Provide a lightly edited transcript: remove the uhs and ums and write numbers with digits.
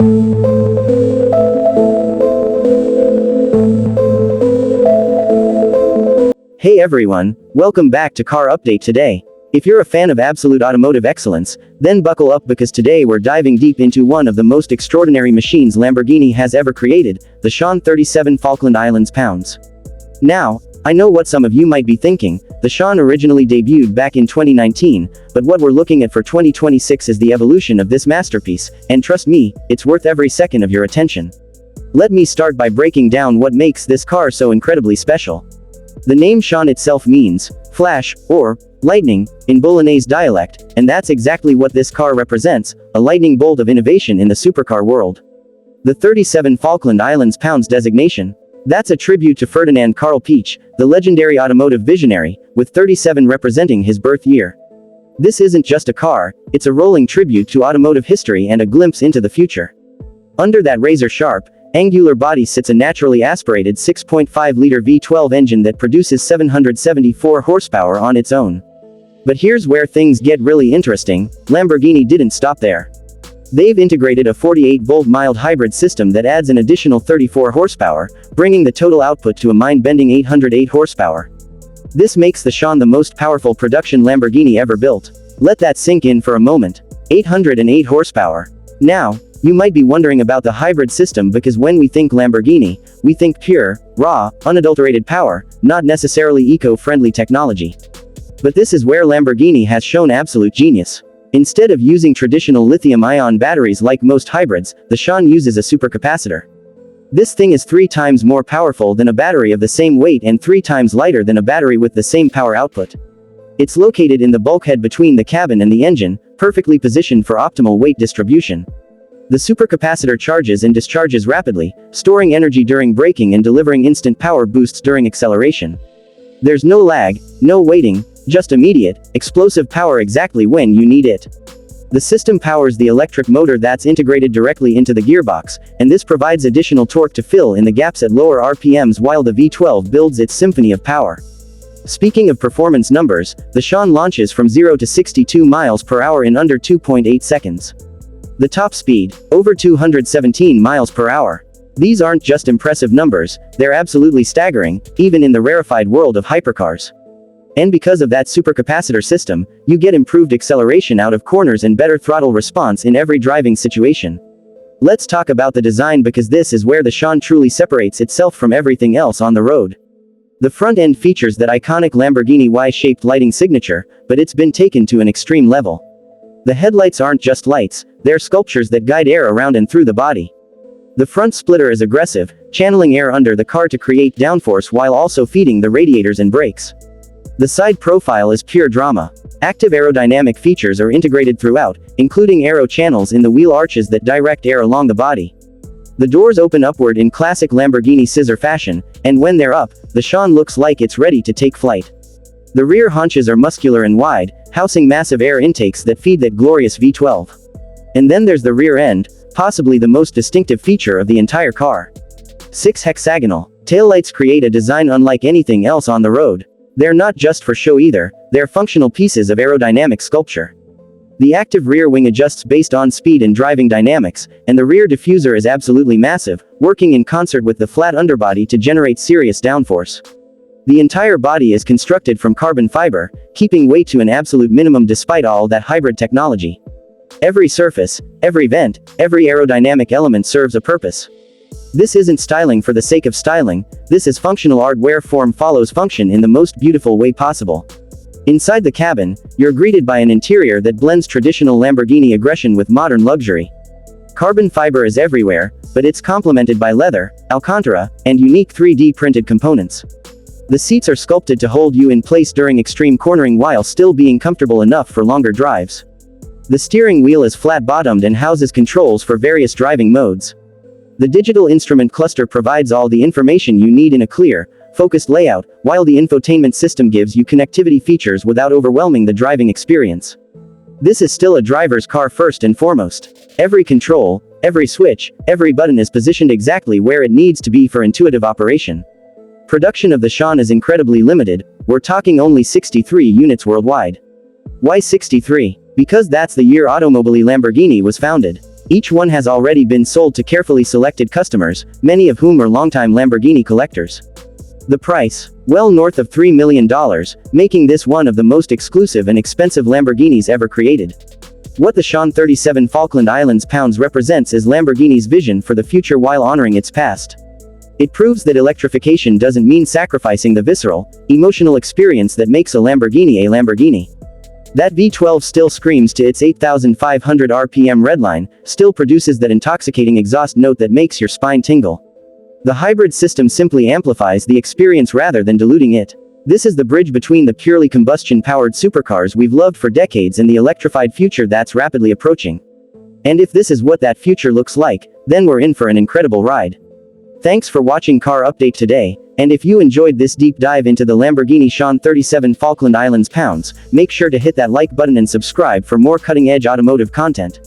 Hey everyone, welcome back to Car Update today. If you're a fan of absolute automotive excellence, then buckle up because today we're diving deep into one of the most extraordinary machines Lamborghini has ever created, the Sian 37 Falkland Islands pounds. Now, I know what some of you might be thinking, the Sian originally debuted back in 2019, but what we're looking at for 2026 is the evolution of this masterpiece, and trust me, it's worth every second of your attention. Let me start by breaking down what makes this car so incredibly special. The name Sian itself means flash, or lightning, in Bolognese dialect, and that's exactly what this car represents, a lightning bolt of innovation in the supercar world. The 37 Falkland Islands pounds designation, that's a tribute to Ferdinand Karl Piëch, the legendary automotive visionary, with 37 representing his birth year. This isn't just a car, it's a rolling tribute to automotive history and a glimpse into the future. Under that razor-sharp, angular body sits a naturally aspirated 6.5-liter V12 engine that produces 774 horsepower on its own. But here's where things get really interesting, Lamborghini didn't stop there. They've integrated a 48-volt mild hybrid system that adds an additional 34 horsepower, bringing the total output to a mind-bending 808 horsepower. This makes the Sian the most powerful production Lamborghini ever built. Let that sink in for a moment. 808 horsepower. Now, you might be wondering about the hybrid system because when we think Lamborghini, we think pure, raw, unadulterated power, not necessarily eco-friendly technology. But this is where Lamborghini has shown absolute genius. Instead of using traditional lithium-ion batteries like most hybrids, the Sian uses a supercapacitor. This thing is 3 times more powerful than a battery of the same weight and 3 times lighter than a battery with the same power output. It's located in the bulkhead between the cabin and the engine, perfectly positioned for optimal weight distribution. The supercapacitor charges and discharges rapidly, storing energy during braking and delivering instant power boosts during acceleration. There's no lag, no waiting, just immediate, explosive power exactly when you need it. The system powers the electric motor that's integrated directly into the gearbox, and this provides additional torque to fill in the gaps at lower RPMs while the V12 builds its symphony of power. Speaking of performance numbers, the Sian launches from 0 to 62 miles per hour in under 2.8 seconds. The top speed, over 217 miles per hour. These aren't just impressive numbers, they're absolutely staggering, even in the rarefied world of hypercars. And because of that supercapacitor system, you get improved acceleration out of corners and better throttle response in every driving situation. Let's talk about the design because this is where the Sian truly separates itself from everything else on the road. The front end features that iconic Lamborghini Y-shaped lighting signature, but it's been taken to an extreme level. The headlights aren't just lights, they're sculptures that guide air around and through the body. The front splitter is aggressive, channeling air under the car to create downforce while also feeding the radiators and brakes. The side profile is pure drama. Active aerodynamic features are integrated throughout, including aero channels in the wheel arches that direct air along the body. The doors open upward in classic Lamborghini scissor fashion, and when they're up, the Sian looks like it's ready to take flight. The rear haunches are muscular and wide, housing massive air intakes that feed that glorious V12. And then there's the rear end, possibly the most distinctive feature of the entire car. 6 hexagonal taillights create a design unlike anything else on the road. They're not just for show either, they're functional pieces of aerodynamic sculpture. The active rear wing adjusts based on speed and driving dynamics, and the rear diffuser is absolutely massive, working in concert with the flat underbody to generate serious downforce. The entire body is constructed from carbon fiber, keeping weight to an absolute minimum despite all that hybrid technology. Every surface, every vent, every aerodynamic element serves a purpose. This isn't styling for the sake of styling, this is functional art where form follows function in the most beautiful way possible. Inside the cabin, you're greeted by an interior that blends traditional Lamborghini aggression with modern luxury. Carbon fiber is everywhere, but it's complemented by leather, Alcantara, and unique 3D printed components. The seats are sculpted to hold you in place during extreme cornering while still being comfortable enough for longer drives. The steering wheel is flat-bottomed and houses controls for various driving modes. The digital instrument cluster provides all the information you need in a clear, focused layout, while the infotainment system gives you connectivity features without overwhelming the driving experience. This is still a driver's car first and foremost. Every control, every switch, every button is positioned exactly where it needs to be for intuitive operation. Production of the Sian is incredibly limited, we're talking only 63 units worldwide. Why 63? Because that's the year Automobili Lamborghini was founded. Each one has already been sold to carefully selected customers, many of whom are longtime Lamborghini collectors. The price? Well north of $3 million, making this one of the most exclusive and expensive Lamborghinis ever created. What the Sian 37 Falkland Islands pounds represents is Lamborghini's vision for the future while honoring its past. It proves that electrification doesn't mean sacrificing the visceral, emotional experience that makes a Lamborghini a Lamborghini. That V12 still screams to its 8,500 RPM redline, still produces that intoxicating exhaust note that makes your spine tingle. The hybrid system simply amplifies the experience rather than diluting it. This is the bridge between the purely combustion-powered supercars we've loved for decades and the electrified future that's rapidly approaching. And if this is what that future looks like, then we're in for an incredible ride. Thanks for watching Car Update today, and if you enjoyed this deep dive into the Lamborghini Sian 37 Falkland Islands pounds, make sure to hit that like button and subscribe for more cutting-edge automotive content.